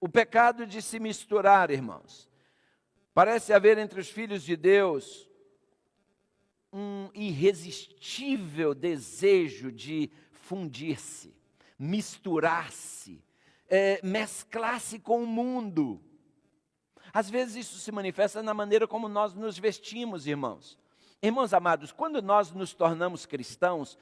O pecado de se misturar, irmãos. Parece haver entre os filhos de Deus um irresistível desejo de fundir-se, misturar-se, mesclar-se com o mundo. Às vezes isso se manifesta na maneira como nós nos vestimos, irmãos. Irmãos amados, quando nós nos tornamos cristãos,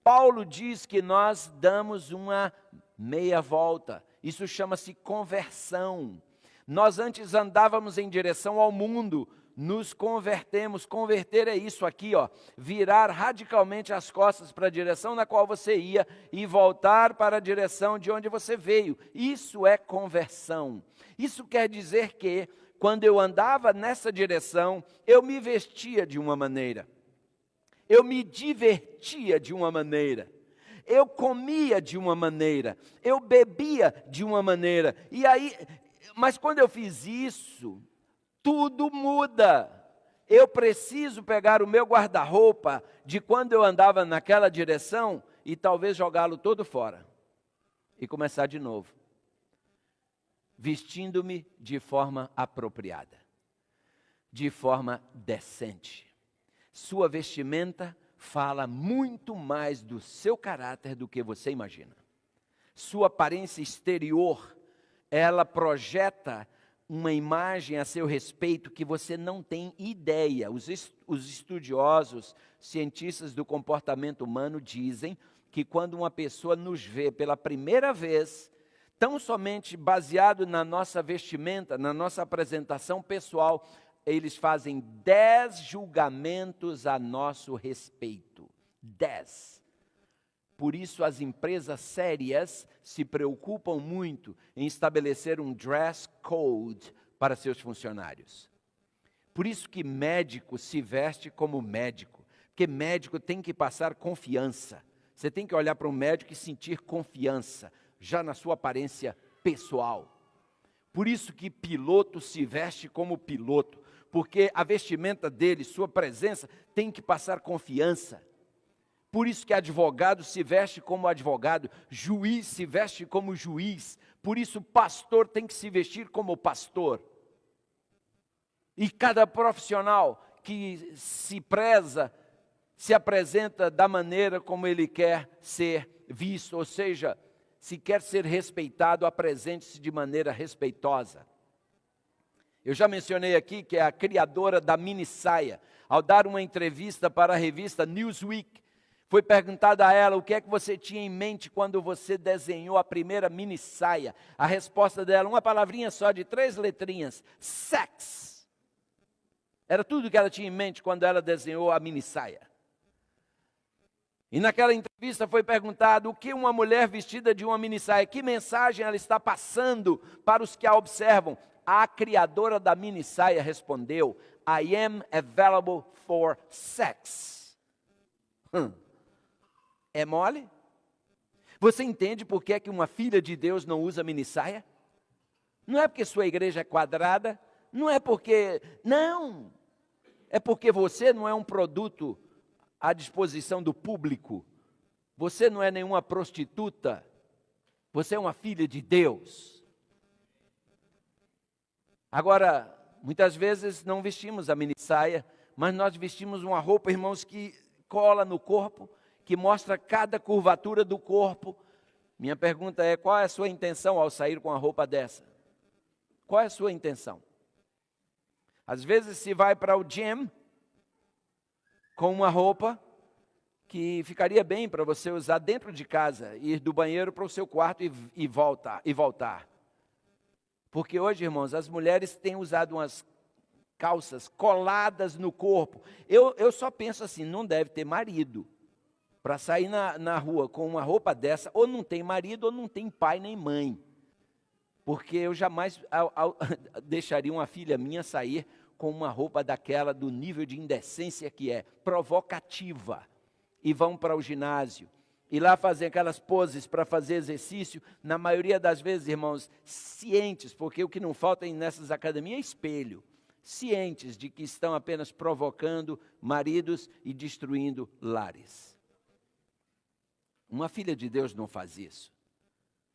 Paulo diz que nós damos uma meia volta. Isso chama-se conversão. Nós antes andávamos em direção ao mundo, nos convertemos. Converter é isso aqui, ó, virar radicalmente as costas para a direção na qual você ia e voltar para a direção de onde você veio. Isso é conversão. Isso quer dizer que, quando eu andava nessa direção, eu me vestia de uma maneira, eu me divertia de uma maneira, eu comia de uma maneira, eu bebia de uma maneira, mas quando eu fiz isso, tudo muda. Eu preciso pegar o meu guarda-roupa de quando eu andava naquela direção e talvez jogá-lo todo fora e começar de novo, vestindo-me de forma apropriada, de forma decente. Sua vestimenta fala muito mais do seu caráter do que você imagina. Sua aparência exterior, ela projeta uma imagem a seu respeito que você não tem ideia. Os estudiosos, cientistas do comportamento humano dizem que quando uma pessoa nos vê pela primeira vez, tão somente baseado na nossa vestimenta, na nossa apresentação pessoal, eles fazem 10 julgamentos a nosso respeito. 10. Por isso as empresas sérias se preocupam muito em estabelecer um dress code para seus funcionários. Por isso que médico se veste como médico, porque médico tem que passar confiança. Você tem que olhar para um médico e sentir confiança, já na sua aparência pessoal. Por isso que piloto se veste como piloto, porque a vestimenta dele, sua presença, tem que passar confiança. Por isso que advogado se veste como advogado, juiz se veste como juiz, por isso pastor tem que se vestir como pastor. E cada profissional que se preza, se apresenta da maneira como ele quer ser visto, ou seja, se quer ser respeitado, apresente-se de maneira respeitosa. Eu já mencionei aqui que é a criadora da mini saia, ao dar uma entrevista para a revista Newsweek, foi perguntado a ela o que é que você tinha em mente quando você desenhou a primeira mini saia. A resposta dela, uma palavrinha só de 3 letrinhas, sex. Era tudo que ela tinha em mente quando ela desenhou a mini saia. E naquela entrevista foi perguntado o que uma mulher vestida de uma mini saia, que mensagem ela está passando para os que a observam. A criadora da mini saia respondeu, I am available for sex. É mole? Você entende por que é que uma filha de Deus não usa mini saia? Não é porque sua igreja é quadrada, não é porque... Não! É porque você não é um produto à disposição do público. Você não é nenhuma prostituta. Você é uma filha de Deus. Agora, muitas vezes não vestimos a mini saia, mas nós vestimos uma roupa, irmãos, que cola no corpo, que mostra cada curvatura do corpo. Minha pergunta é, qual é a sua intenção ao sair com a roupa dessa? Qual é a sua intenção? Às vezes se vai para o gym com uma roupa que ficaria bem para você usar dentro de casa, ir do banheiro para o seu quarto e voltar. Porque hoje, irmãos, as mulheres têm usado umas calças coladas no corpo. Eu só penso assim, não deve ter marido para sair na rua com uma roupa dessa, ou não tem marido, ou não tem pai nem mãe. Porque eu jamais deixaria uma filha minha sair com uma roupa daquela, do nível de indecência que é, provocativa. E vão para o ginásio, e lá fazem aquelas poses para fazer exercício, na maioria das vezes, irmãos, cientes, porque o que não falta nessas academias é espelho, cientes de que estão apenas provocando maridos e destruindo lares. Uma filha de Deus não faz isso.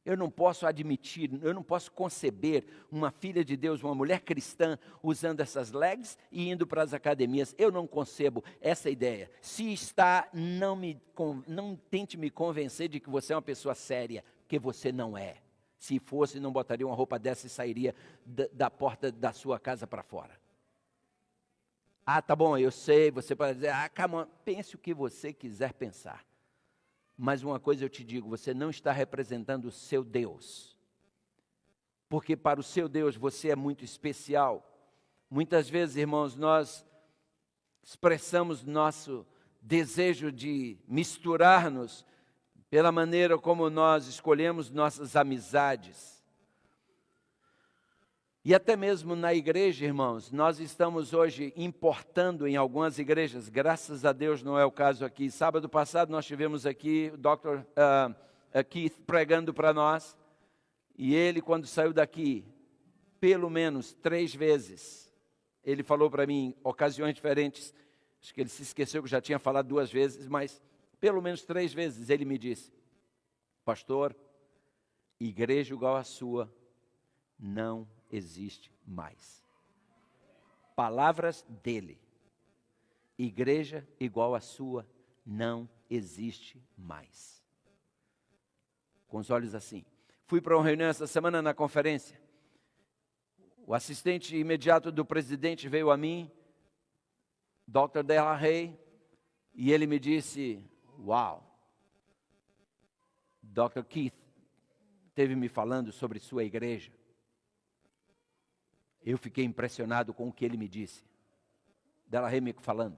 Eu não posso admitir, eu não posso conceber uma filha de Deus, uma mulher cristã, usando essas legs e indo para as academias. Eu não concebo essa ideia. Se está, não tente me convencer de que você é uma pessoa séria, porque você não é. Se fosse, não botaria uma roupa dessa e sairia da porta da sua casa para fora. Ah, tá bom, eu sei, você pode dizer, calma, pense o que você quiser pensar. Mas uma coisa eu te digo, você não está representando o seu Deus. Porque para o seu Deus você é muito especial. Muitas vezes, irmãos, nós expressamos nosso desejo de misturar-nos pela maneira como nós escolhemos nossas amizades. E até mesmo na igreja, irmãos, nós estamos hoje importando em algumas igrejas, graças a Deus não é o caso aqui. Sábado passado nós tivemos aqui o Dr. Keith pregando para nós, e ele quando saiu daqui, pelo menos 3 vezes, ele falou para mim em ocasiões diferentes, acho que ele se esqueceu que eu já tinha falado 2 vezes, mas pelo menos 3 vezes ele me disse, pastor, igreja igual a sua não existe mais. Palavras dele. Igreja igual a sua não existe mais. Com os olhos assim. Fui para uma reunião essa semana na conferência. O assistente imediato do presidente veio a mim, Dr. Della Rey, e ele me disse, uau, Dr. Keith esteve me falando sobre sua igreja. Eu fiquei impressionado com o que ele me disse. Della Rey me falando.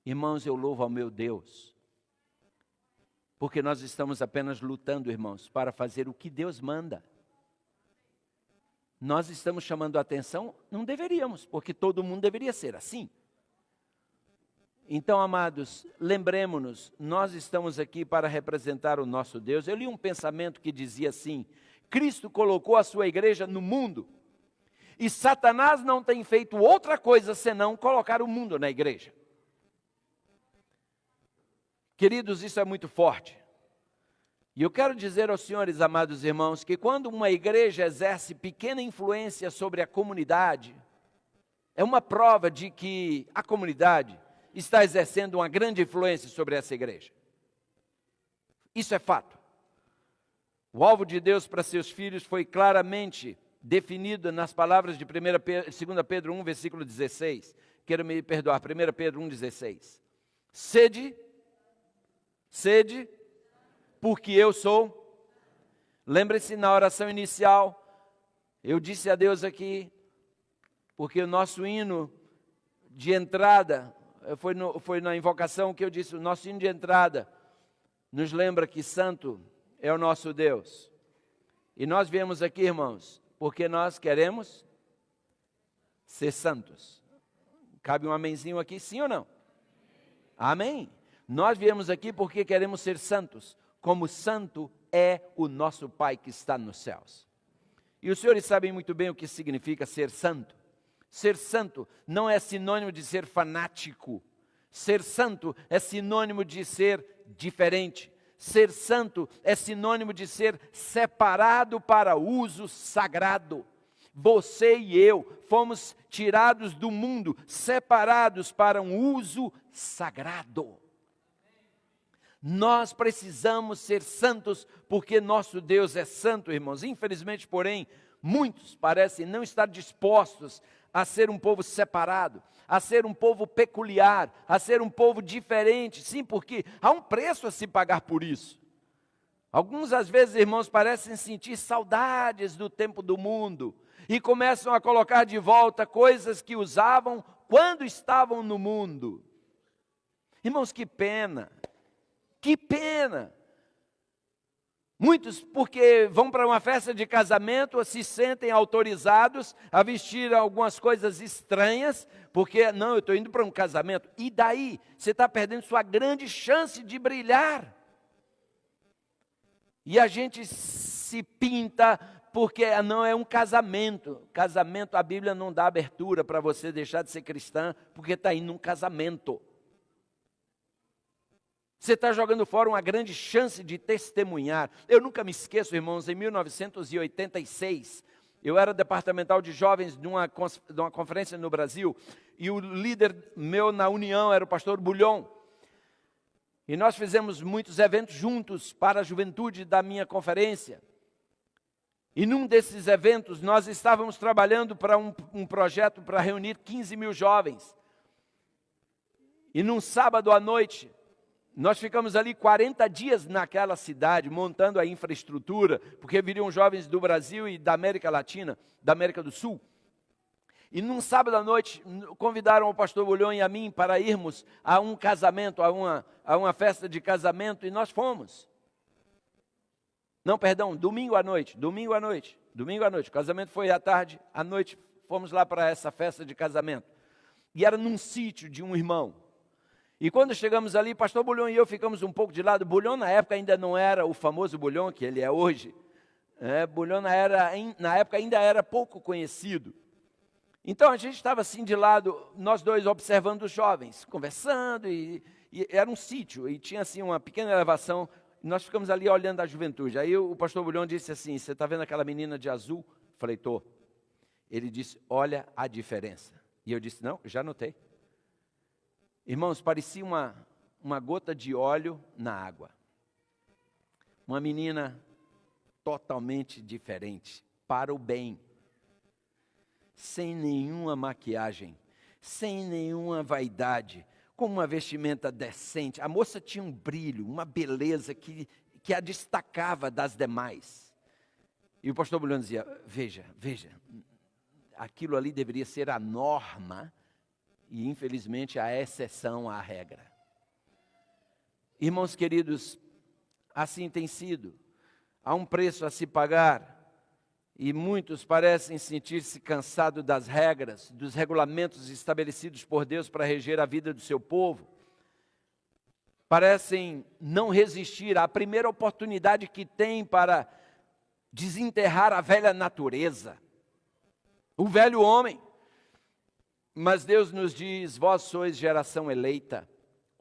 Irmãos, eu louvo ao meu Deus. Porque nós estamos apenas lutando, irmãos, para fazer o que Deus manda. Nós estamos chamando a atenção, não deveríamos, porque todo mundo deveria ser assim. Então, amados, lembremos-nos, nós estamos aqui para representar o nosso Deus. Eu li um pensamento que dizia assim, Cristo colocou a sua igreja no mundo, e Satanás não tem feito outra coisa senão colocar o mundo na igreja. Queridos, isso é muito forte. E eu quero dizer aos senhores, amados irmãos, que quando uma igreja exerce pequena influência sobre a comunidade, é uma prova de que a comunidade está exercendo uma grande influência sobre essa igreja. Isso é fato. O alvo de Deus para seus filhos foi claramente definido nas palavras de 2 Pedro 1, versículo 16. Quero me perdoar, 1 Pedro 1, 16. Sede, porque eu sou. Lembre-se, na oração inicial, eu disse a Deus aqui, porque o nosso hino de entrada, foi na invocação que eu disse, o nosso hino de entrada nos lembra que santo é o nosso Deus. E nós viemos aqui, irmãos, porque nós queremos ser santos. Cabe um amenzinho aqui, sim ou não? Amém. Nós viemos aqui porque queremos ser santos, como santo é o nosso Pai que está nos céus. E os senhores sabem muito bem o que significa ser santo. Ser santo não é sinônimo de ser fanático. Ser santo é sinônimo de ser diferente. Ser santo é sinônimo de ser separado para uso sagrado. Você e eu fomos tirados do mundo, separados para um uso sagrado. Nós precisamos ser santos porque nosso Deus é santo, irmãos. Infelizmente, porém, muitos parecem não estar dispostos a ser um povo separado, a ser um povo peculiar, a ser um povo diferente. Sim, porque há um preço a se pagar por isso. Alguns, às vezes, irmãos, parecem sentir saudades do tempo do mundo e começam a colocar de volta coisas que usavam quando estavam no mundo. Irmãos, que pena, que pena. Muitos, porque vão para uma festa de casamento, se sentem autorizados a vestir algumas coisas estranhas, porque, não, eu estou indo para um casamento. E daí, você está perdendo sua grande chance de brilhar. E a gente se pinta, porque não é um casamento. Casamento, a Bíblia não dá abertura para você deixar de ser cristã, porque está indo num casamento. Você está jogando fora uma grande chance de testemunhar. Eu nunca me esqueço, irmãos, em 1986, eu era departamental de jovens de uma conferência no Brasil, e o líder meu na União era o pastor Bulhon. E nós fizemos muitos eventos juntos para a juventude da minha conferência. E num desses eventos, nós estávamos trabalhando para um projeto para reunir 15 mil jovens. E num sábado à noite, nós ficamos ali 40 dias naquela cidade, montando a infraestrutura, porque viriam jovens do Brasil e da América Latina, da América do Sul. E num sábado à noite, convidaram o pastor Bulhon e a mim para irmos a um casamento, a uma festa de casamento, e nós fomos. Não, perdão, domingo à noite. O casamento foi à tarde, à noite fomos lá para essa festa de casamento. E era num sítio de um irmão. E quando chegamos ali, pastor Bulhon e eu ficamos um pouco de lado. Bulhon na época ainda não era o famoso Bulhon que ele é hoje. Bulhon na época ainda era pouco conhecido. Então a gente estava assim de lado, nós dois observando os jovens, conversando, e era um sítio, e tinha assim uma pequena elevação, e nós ficamos ali olhando a juventude. Aí o pastor Bulhon disse assim: você está vendo aquela menina de azul? Falei, estou. Ele disse, olha a diferença. E eu disse, não, já notei. Irmãos, parecia uma gota de óleo na água. Uma menina totalmente diferente, para o bem. Sem nenhuma maquiagem, sem nenhuma vaidade, com uma vestimenta decente. A moça tinha um brilho, uma beleza que a destacava das demais. E o pastor Bulhon dizia, veja, aquilo ali deveria ser a norma, e infelizmente a exceção à regra. Irmãos queridos, assim tem sido. Há um preço a se pagar. E muitos parecem sentir-se cansados das regras, dos regulamentos estabelecidos por Deus para reger a vida do seu povo. Parecem não resistir à primeira oportunidade que tem para desenterrar a velha natureza, o velho homem. Mas Deus nos diz, vós sois geração eleita,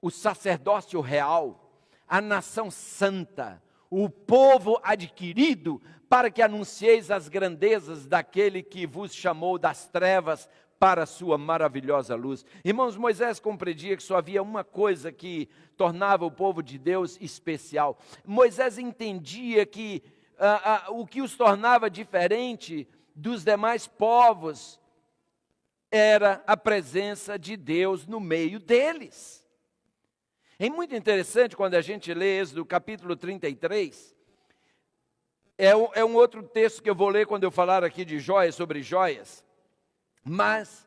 o sacerdócio real, a nação santa, o povo adquirido, para que anuncieis as grandezas daquele que vos chamou das trevas para a sua maravilhosa luz. Irmãos, Moisés compreendia que só havia uma coisa que tornava o povo de Deus especial. Moisés entendia que o que os tornava diferente dos demais povos era a presença de Deus no meio deles. É muito interessante quando a gente lê Êxodo capítulo 33, é um outro texto que eu vou ler quando eu falar aqui de joias, sobre joias, mas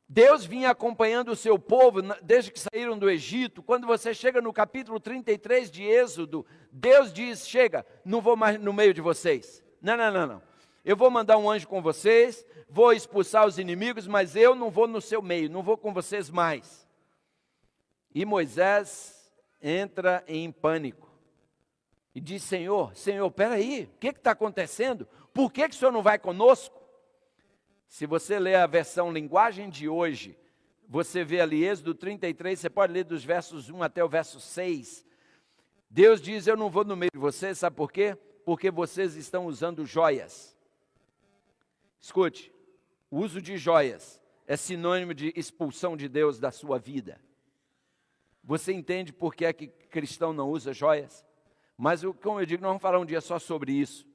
Deus vinha acompanhando o seu povo desde que saíram do Egito. Quando você chega no capítulo 33 de Êxodo, Deus diz, chega, não vou mais no meio de vocês, não, eu vou mandar um anjo com vocês, vou expulsar os inimigos, mas eu não vou no seu meio, não vou com vocês mais. E Moisés entra em pânico e diz, Senhor, peraí, o que está acontecendo? Por que o Senhor não vai conosco? Se você ler a versão linguagem de hoje, você vê ali Êxodo 33, você pode ler dos versos 1 até o verso 6. Deus diz, eu não vou no meio de vocês, sabe por quê? Porque vocês estão usando joias. Escute, o uso de joias é sinônimo de expulsão de Deus da sua vida. Você entende por que é que cristão não usa joias? Mas, como eu digo, nós vamos falar um dia só sobre isso.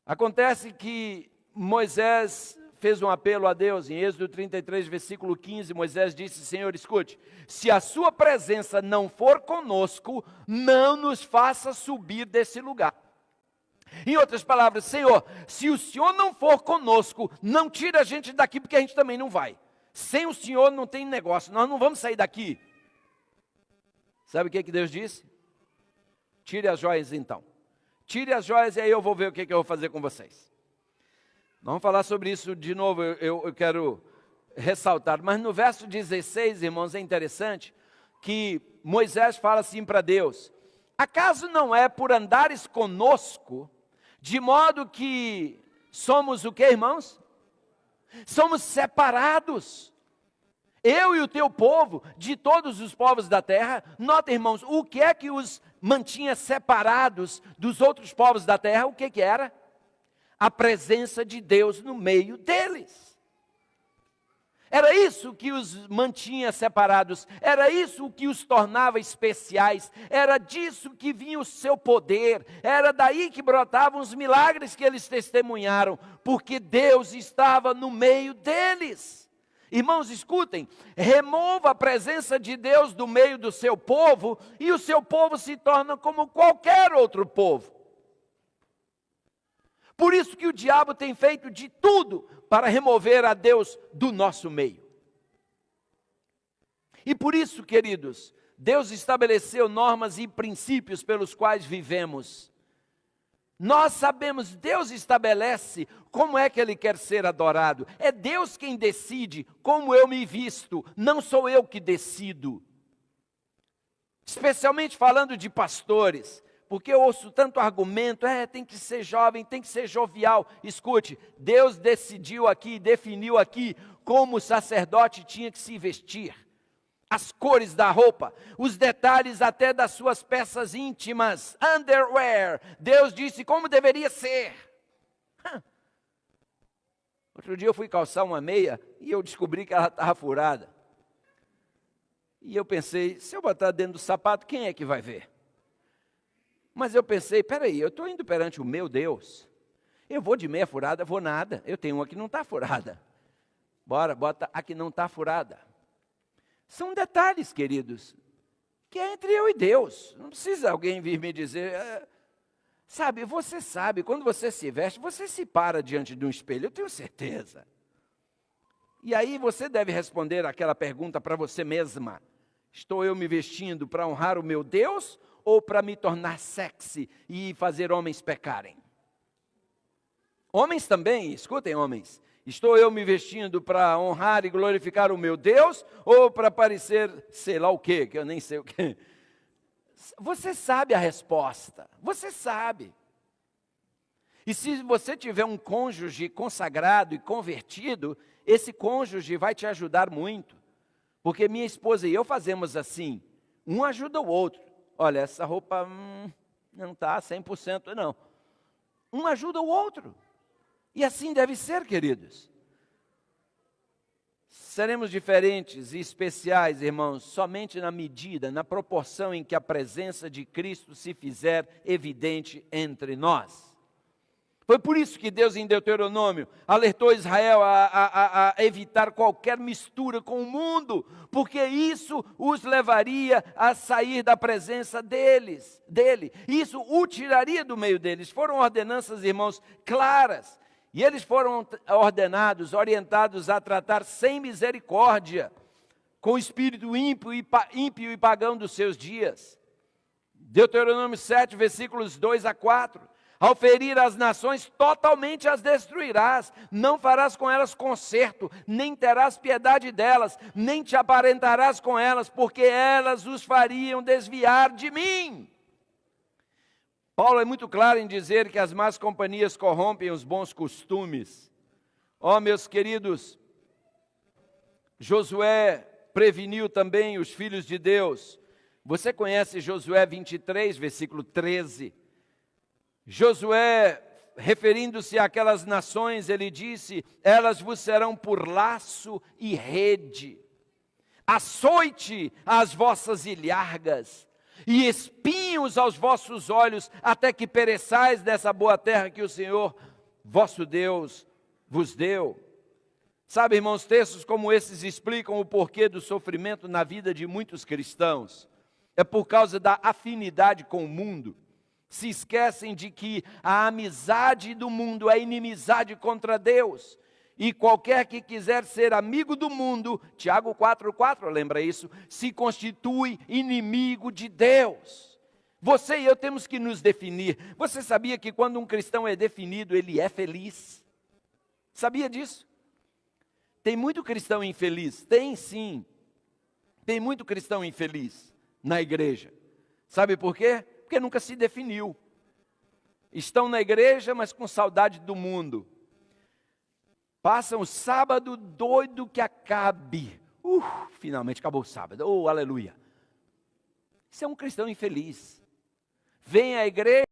Acontece que Moisés fez um apelo a Deus. Em Êxodo 33, versículo 15, Moisés disse, Senhor, escute, se a sua presença não for conosco, não nos faça subir desse lugar. Em outras palavras, Senhor, se o Senhor não for conosco, não tira a gente daqui, porque a gente também não vai. Sem o Senhor não tem negócio, nós não vamos sair daqui. Sabe o que Deus disse? Tire as joias então. Tire as joias e aí eu vou ver o que eu vou fazer com vocês. Nós vamos falar sobre isso de novo, eu quero ressaltar. Mas no verso 16, irmãos, é interessante que Moisés fala assim para Deus, acaso não é por andares conosco, de modo que somos o que, irmãos? Somos separados. eu e o teu povo, de todos os povos da terra. Nota, irmãos, o que é que os mantinha separados dos outros povos da terra? O que era? A presença de Deus no meio deles. Era isso que os mantinha separados, era isso que os tornava especiais, era disso que vinha o seu poder, era daí que brotavam os milagres que eles testemunharam, porque Deus estava no meio deles. Irmãos, escutem, remova a presença de Deus do meio do seu povo, e o seu povo se torna como qualquer outro povo. Por isso que o diabo tem feito de tudo para remover a Deus do nosso meio. E por isso, queridos, Deus estabeleceu normas e princípios pelos quais vivemos. Nós sabemos, Deus estabelece como é que Ele quer ser adorado. É Deus quem decide como eu me visto, não sou eu que decido. Especialmente falando de pastores. Porque eu ouço tanto argumento, tem que ser jovem, tem que ser jovial. Escute, Deus decidiu aqui, definiu aqui como o sacerdote tinha que se vestir. As cores da roupa, os detalhes até das suas peças íntimas, underwear. Deus disse como deveria ser. Outro dia eu fui calçar uma meia e eu descobri que ela estava furada. E eu pensei, se eu botar dentro do sapato, quem é que vai ver? Mas eu pensei, peraí, eu estou indo perante o meu Deus. Eu vou de meia furada, vou nada. Eu tenho uma que não está furada. Bora, bota a que não está furada. São detalhes, queridos, que é entre eu e Deus. Não precisa alguém vir me dizer. Sabe, você sabe, quando você se veste, você se para diante de um espelho, eu tenho certeza. E aí você deve responder aquela pergunta para você mesma. Estou eu me vestindo para honrar o meu Deus ou para me tornar sexy e fazer homens pecarem? Homens também, escutem homens. Estou eu me vestindo para honrar e glorificar o meu Deus ou para parecer sei lá o quê, que eu nem sei o quê? Você sabe a resposta, você sabe. E se você tiver um cônjuge consagrado e convertido, esse cônjuge vai te ajudar muito. Porque minha esposa e eu fazemos assim, um ajuda o outro. Olha, essa roupa não está 100% não. Um ajuda o outro. E assim deve ser, queridos. Seremos diferentes e especiais, irmãos, somente na medida, na proporção em que a presença de Cristo se fizer evidente entre nós. Foi por isso que Deus, em Deuteronômio, alertou Israel a evitar qualquer mistura com o mundo, porque isso os levaria a sair da presença dele. Isso o tiraria do meio deles. Foram ordenanças, irmãos, claras. E eles foram ordenados, orientados a tratar sem misericórdia, com o espírito ímpio e pagão dos seus dias. Deuteronômio 7, versículos 2 a 4. Ao ferir as nações, totalmente as destruirás, não farás com elas conserto, nem terás piedade delas, nem te aparentarás com elas, porque elas os fariam desviar de mim. Paulo é muito claro em dizer que as más companhias corrompem os bons costumes. Meus queridos, Josué preveniu também os filhos de Deus. Você conhece Josué 23, versículo 13. Josué, referindo-se àquelas nações, ele disse: elas vos serão por laço e rede, açoite às vossas ilhargas, e espinhos aos vossos olhos, até que pereçais dessa boa terra que o Senhor, vosso Deus, vos deu. Sabe, irmãos, textos como esses explicam o porquê do sofrimento na vida de muitos cristãos. É por causa da afinidade com o mundo. Se esquecem de que a amizade do mundo é inimizade contra Deus. E qualquer que quiser ser amigo do mundo, Tiago 4,4, lembra isso? Se constitui inimigo de Deus. Você e eu temos que nos definir. Você sabia que quando um cristão é definido, ele é feliz? Sabia disso? Tem muito cristão infeliz? Tem sim. Tem muito cristão infeliz na igreja. Sabe por quê? Porque nunca se definiu. Estão na igreja, mas com saudade do mundo. Passam o sábado doido que acabe Finalmente acabou o sábado. Oh, aleluia. Isso é um cristão infeliz. Vem à igreja